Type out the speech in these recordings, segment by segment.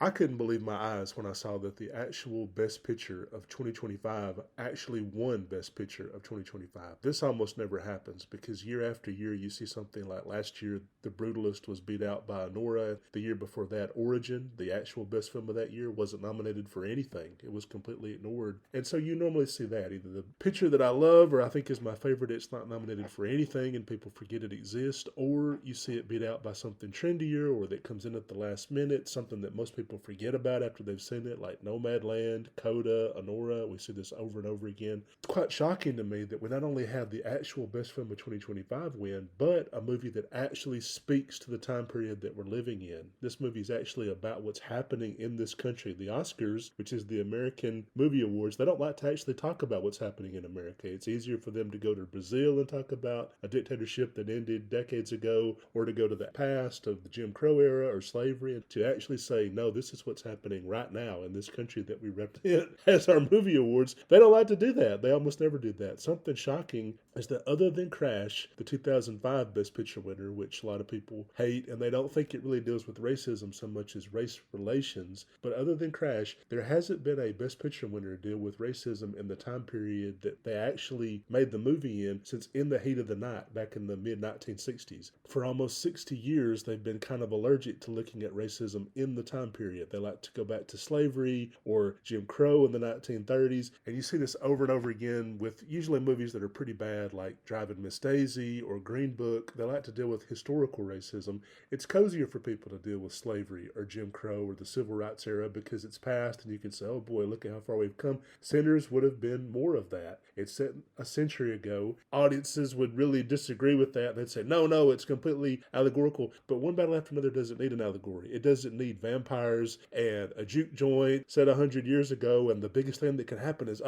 I couldn't believe my eyes when I saw that the actual Best Picture of 2025 actually won Best Picture of 2025. This almost never happens because year after year you see something like last year, The Brutalist was beat out by Anora. The year before that, Origin, the actual best film of that year, wasn't nominated for anything. It was completely ignored. And so you normally see that. Either the picture that I love or I think is my favorite, it's not nominated for anything and people forget it exists, or you see it beat out by something trendier or that comes in at the last minute, something that most people forget about after they've seen it, like Nomadland, Coda, Anora. We see this over and over again. It's quite shocking to me that we not only have the actual best film of 2025 win, but a movie that actually speaks to the time period that we're living in. This movie is actually about what's happening in this country. The Oscars, which is the American Movie Awards, they don't like to actually talk about what's happening in America. It's easier for them to go to Brazil and talk about a dictatorship that ended decades ago, or to go to the past of the Jim Crow era or slavery, and to actually say, no, this is what's happening right now in this country that we represent as our movie awards. They don't like to do that. They almost never do that. Something shocking is that other than Crash, the 2005 Best Picture winner, which a lot of people hate, and they don't think it really deals with racism so much as race relations, but other than Crash, there hasn't been a Best Picture winner deal with racism in the time period that they actually made the movie in since In the Heat of the Night back in the mid-1960s. For almost 60 years, they've been kind of allergic to looking at racism in the time period. They like to go back to slavery or Jim Crow in the 1930s, and you see this over and over again with usually movies that are pretty bad, like Driving Miss Daisy or Green Book. They like to deal with historical racism. It's cozier for people to deal with slavery or Jim Crow or the Civil Rights era because it's past and you can say, oh boy, look at how far we've come. Sinners would have been more of that. It's set a century ago. Audiences would really disagree with that. They'd say, no, it's completely allegorical. But One Battle After Another doesn't need an allegory. It doesn't need vampires and a juke joint set 100 years ago, and the biggest thing that can happen is,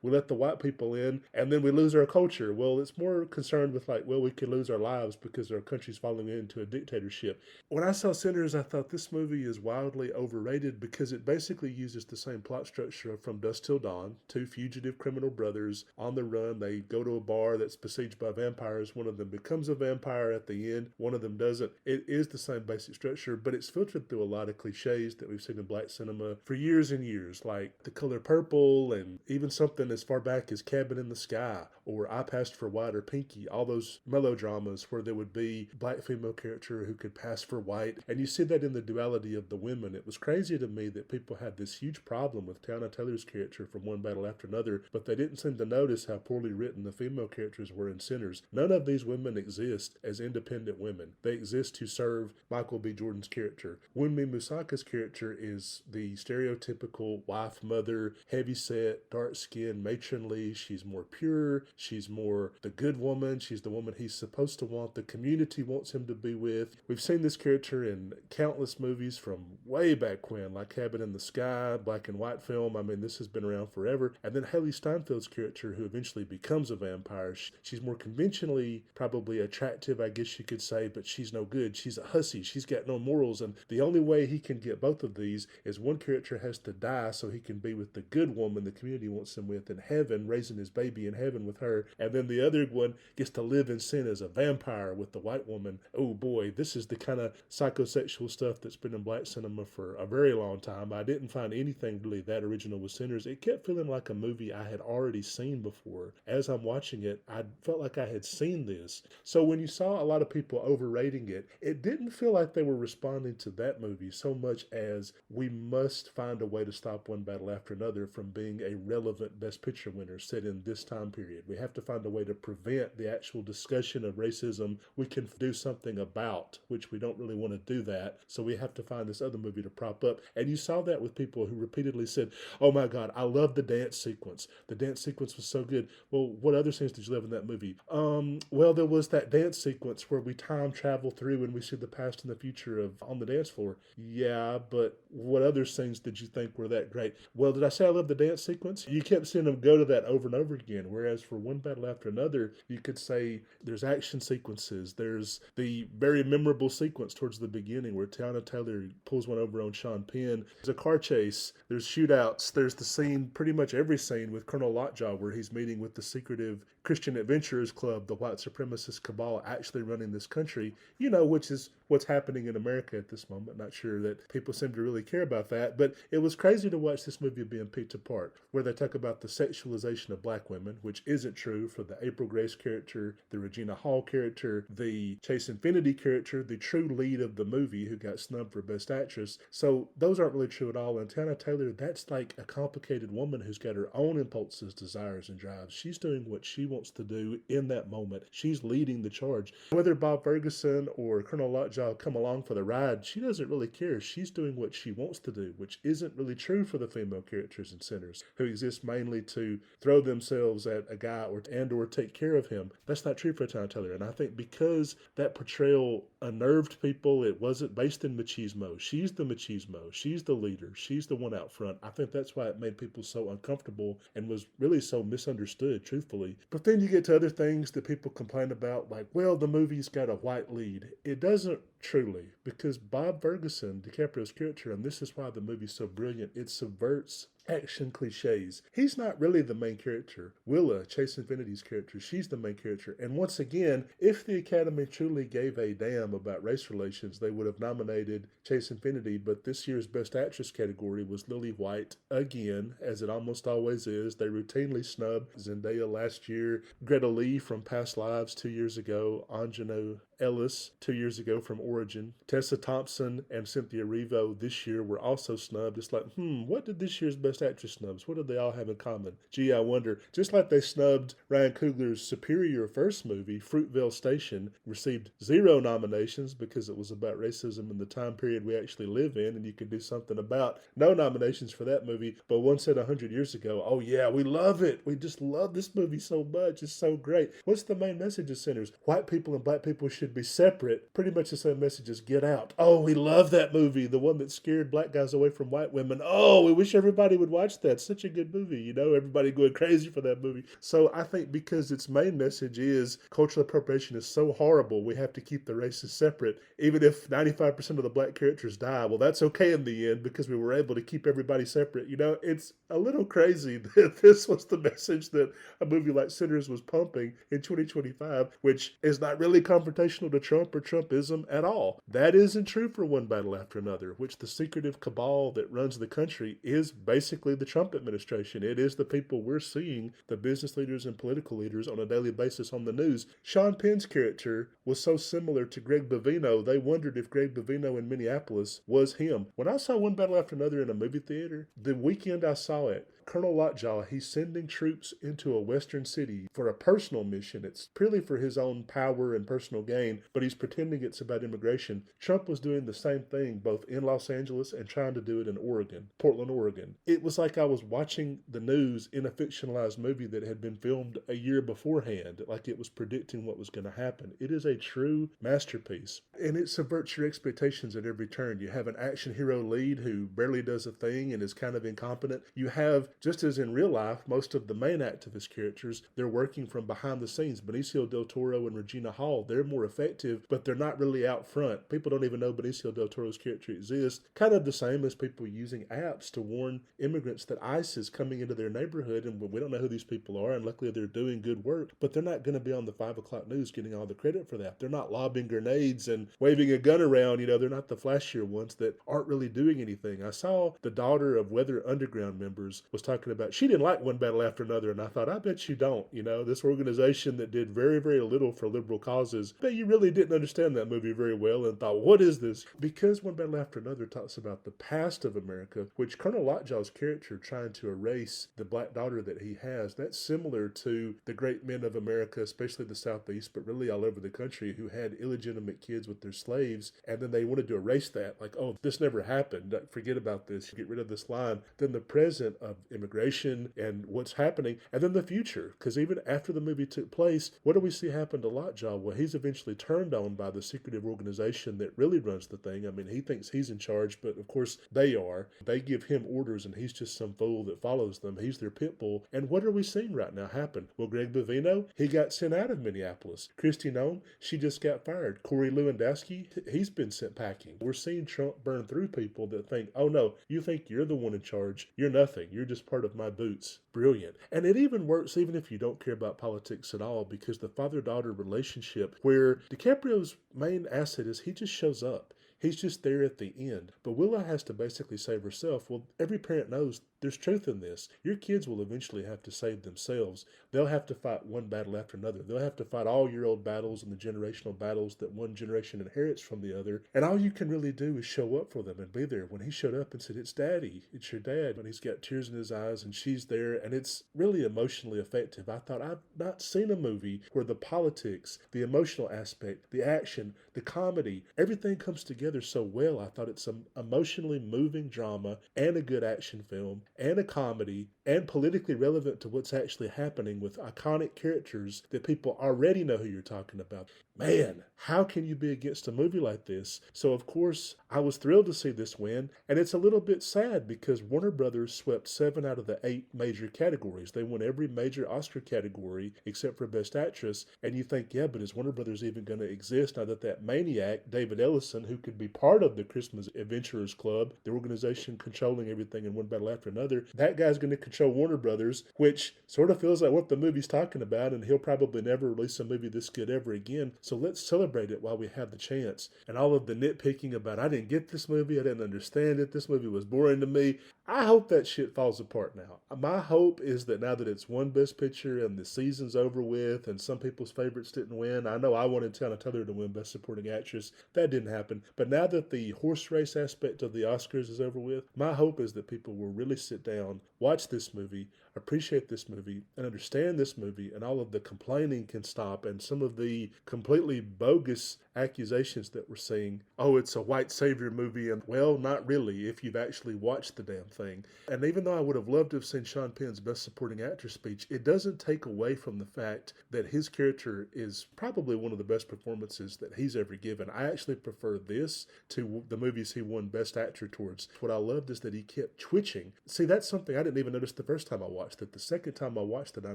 we let the white people in, and then we lose our culture. Well, it's more concerned with we could lose our lives because our country's falling into a dictatorship. When I saw Sinners, I thought this movie is wildly overrated because it basically uses the same plot structure from Dusk Till Dawn. Two fugitive criminal brothers on the run. They go to a bar that's besieged by vampires. One of them becomes a vampire at the end. One of them doesn't. It is the same basic structure, but it's filtered through a lot of cliches that we've seen in black cinema for years and years, like The Color Purple and even something as far back as Cabin in the Sky or I Passed for White or Pinky, all those melodramas where there would be black female character who could pass for white. And you see that in the duality of the women. It was crazy to me that people had this huge problem with Towna Taylor's character from One Battle After Another, but they didn't seem to notice how poorly written the female characters were in Sinners. None of these women exist as independent women. They exist to serve Michael B. Jordan's character. Wunmi Musaka's character is the stereotypical wife, mother, heavy-set, dark-skinned, matronly. She's more pure. She's more the good woman. She's the woman he's supposed to want. The community wants him to be with. We've seen this character in countless movies from way back when, like Cabin in the Sky, black and white film. I mean, this has been around forever. And then Haley Steinfeld's character, who eventually becomes a vampire, she's more conventionally probably attractive, I guess you could say, but she's no good. She's a hussy. She's got no morals. And the only way he can get both of these is one character has to die so he can be with the good woman the community wants him with in heaven, raising his baby in heaven with her. And then the other one gets to live in sin as a vampire with the white woman. Oh boy, this is the kind of psychosexual stuff that's been in black cinema for a very long time. I didn't find anything really that original with Sinners. It kept feeling like a movie I had already seen before. As I'm watching it, I felt like I had seen this. So when you saw a lot of people overrating it, it didn't feel like they were responding to that movie so much as we must find a way to stop One Battle After Another from being a relevant Best Picture winner set in this time period. We have to find a way to prevent the actual discussion of racism we can do something about, which we don't really want to do that. So we have to find this other movie to prop up. And you saw that with people who repeatedly said, oh my God, I love the dance sequence. The dance sequence was so good. Well, what other scenes did you love in that movie? Well, there was that dance sequence where we time travel through and we see the past and the future of on the dance floor. Yeah, but what other scenes did you think were that great? Well, did I say I love the dance sequence? You kept seeing them go to that over and over again. Whereas for One Battle After Another, you could say there's action sequences. There's the very memorable sequence towards the beginning where Towna Taylor pulls one over on Sean Penn. There's a car chase. There's shootouts. There's the scene, pretty much every scene with Colonel Lockjaw where he's meeting with the secretive Christian Adventurers Club, the white supremacist cabal actually running this country, which is what's happening in America at this moment. Not sure that people seem to really care about that, but it was crazy to watch this movie being picked apart, where they talk about the sexualization of black women, which isn't true for the April Grace character, the Regina Hall character, the Chase Infinity character, the true lead of the movie who got snubbed for Best Actress. So those aren't really true at all. And Tana Taylor, that's like a complicated woman who's got her own impulses, desires, and drives. She's doing what she wants to do in that moment. She's leading the charge. Whether Bob Ferguson or Colonel Lockjaw come along for the ride, she doesn't really care. She's doing what she wants to do, which isn't really true for the female characters in Sinners, who exist mainly to throw themselves at a guy or take care of him. That's not true for Tana Taylor. And I think because that portrayal unnerved people, it wasn't based in machismo. She's the machismo. She's the leader. She's the one out front. I think that's why it made people so uncomfortable and was really so misunderstood, truthfully. But then you get to other things that people complain about, like, well, the movie's got a white lead. It doesn't truly, because Bob Ferguson, DiCaprio's character, and this is why the movie's so brilliant, it subverts action cliches. He's not really the main character. Willa, Chase Infinity's character, she's the main character. And once again, if the Academy truly gave a damn about race relations, they would have nominated Chase Infinity, but this year's Best Actress category was Lily White again, as it almost always is. They routinely snub Zendaya last year, Greta Lee from Past Lives 2 years ago, Anjano Ellis 2 years ago from Origin, Tessa Thompson and Cynthia Erivo this year were also snubbed. It's like, what did this year's Best Actress snubs? What did they all have in common? Gee, I wonder. Just like they snubbed Ryan Coogler's superior first movie, Fruitvale Station, received 0 nominations because it was about racism in the time period we actually live in, and you could do something about. No nominations for that movie, but one said 100 years ago, oh yeah, we love it. We just love this movie so much. It's so great. What's the main message of Sinners? White people and black people should be separate. Pretty much the same message as Get Out. Oh, we love that movie. The one that scared black guys away from white women. Oh, we wish everybody would watch that. Such a good movie. Everybody going crazy for that movie. So I think because its main message is cultural appropriation is so horrible, we have to keep the races separate. Even if 95% of the black characters die, well, that's okay in the end because we were able to keep everybody separate. It's a little crazy that this was the message that a movie like Sinners was pumping in 2025, which is not really confrontational to Trump or Trumpism at all. That isn't true for One Battle After Another, which the secretive cabal that runs the country is basically the Trump administration. It is the people we're seeing, the business leaders and political leaders on a daily basis on the news. Sean Penn's character was so similar to Greg Bovino, they wondered if Greg Bovino in Minneapolis was him. When I saw One Battle After Another in a movie theater, the weekend I saw it, Colonel Lockjaw, he's sending troops into a western city for a personal mission. It's purely for his own power and personal gain, but he's pretending it's about immigration. Trump was doing the same thing both in Los Angeles and trying to do it in Oregon, Portland, Oregon. It was like I was watching the news in a fictionalized movie that had been filmed a year beforehand, like it was predicting what was going to happen. It is a true masterpiece, and it subverts your expectations at every turn. You have an action hero lead who barely does a thing and is kind of incompetent. You have, just as in real life, most of the main activist characters, they're working from behind the scenes. Benicio del Toro and Regina Hall, they're more effective, but they're not really out front. People don't even know Benicio del Toro's character exists. Kind of the same as people using apps to warn immigrants that ICE is coming into their neighborhood, and we don't know who these people are, and luckily they're doing good work, but they're not going to be on the 5 o'clock news getting all the credit for that. They're not lobbing grenades and waving a gun around. They're not the flashier ones that aren't really doing anything. I saw the daughter of Weather Underground members was talking about, she didn't like One Battle After Another, and I thought, I bet you don't. This organization that did very, very little for liberal causes, but you really didn't understand that movie very well and thought, what is this? Because One Battle After Another talks about the past of America, which Colonel Lockjaw's character trying to erase the black daughter that he has, that's similar to the great men of America, especially the Southeast, but really all over the country, who had illegitimate kids with their slaves, and then they wanted to erase that, like, oh, this never happened, forget about this, get rid of this line. Then the present of immigration and what's happening, and then the future, because even after the movie took place, what do we see happen to Lockjaw? Well, he's eventually turned on by the secretive organization that really runs the thing. I mean, he thinks he's in charge, but of course they are. They give him orders, and he's just some fool that follows them. He's their pit bull. And what are we seeing right now happen? Well, Greg Bovino, he got sent out of Minneapolis. Kristi Noem, she just got fired. Corey Lewandowski, he's been sent packing. We're seeing Trump burn through people that think, oh no, you think you're the one in charge. You're nothing. You're just part of my boots. Brilliant. And it even works even if you don't care about politics at all, because the father-daughter relationship, where DiCaprio's main asset is he just shows up. He's just there at the end. But Willow has to basically save herself. Well, every parent knows there's truth in this. Your kids will eventually have to save themselves. They'll have to fight one battle after another. They'll have to fight all your old battles and the generational battles that one generation inherits from the other. And all you can really do is show up for them and be there. When he showed up and said, "It's Daddy, it's your dad," and he's got tears in his eyes and she's there, and it's really emotionally effective. I thought, I've not seen a movie where the politics, the emotional aspect, the action, the comedy, everything comes together so well. I thought it's an emotionally moving drama and a good action film and a comedy and politically relevant to what's actually happening with iconic characters that people already know who you're talking about. Man, how can you be against a movie like this? So, of course, I was thrilled to see this win, and it's a little bit sad because Warner Brothers swept 7 out of the 8 major categories. They won every major Oscar category except for Best Actress, and you think, yeah, but is Warner Brothers even going to exist now that that maniac, David Ellison, who could be part of the Christmas Adventurers Club, the organization controlling everything in one battle after another, that guy's going to control Warner Brothers, which sort of feels like what the movie's talking about, and he'll probably never release a movie this good ever again. So let's celebrate it while we have the chance. And all of the nitpicking about, I didn't get this movie, I didn't understand it, this movie was boring to me, I hope that shit falls apart now. My hope is that now that it's won Best Picture and the season's over with and some people's favorites didn't win, I know I wanted Tana Taylor to win Best Supporting Actress. That didn't happen. But now that the horse race aspect of the Oscars is over with, my hope is that people will really sit down, watch this movie, appreciate this movie, and understand this movie, and all of the complaining can stop, and some of the completely bogus accusations that we're seeing. Oh, it's a white savior movie, and well, not really if you've actually watched the damn thing. And even though I would have loved to have seen Sean Penn's Best Supporting Actor speech, it doesn't take away from the fact that his character is probably one of the best performances that he's ever given. I actually prefer this to the movies he won Best Actor towards. What I loved is that he kept twitching. See, that's something I didn't even notice the first time I watched it. The second time I watched it, I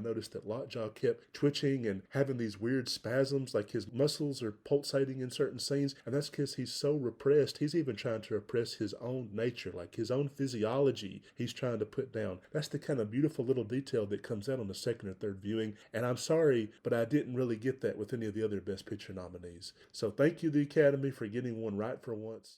noticed that Lockjaw kept twitching and having these weird spasms, like his muscles are pulsating in certain scenes, and that's because he's so repressed. He's even trying to repress his own nature, like his own physiology he's trying to put down. That's the kind of beautiful little detail that comes out on the second or third viewing, and I'm sorry, but I didn't really get that with any of the other Best Picture nominees. So thank you, the Academy, for getting one right for once.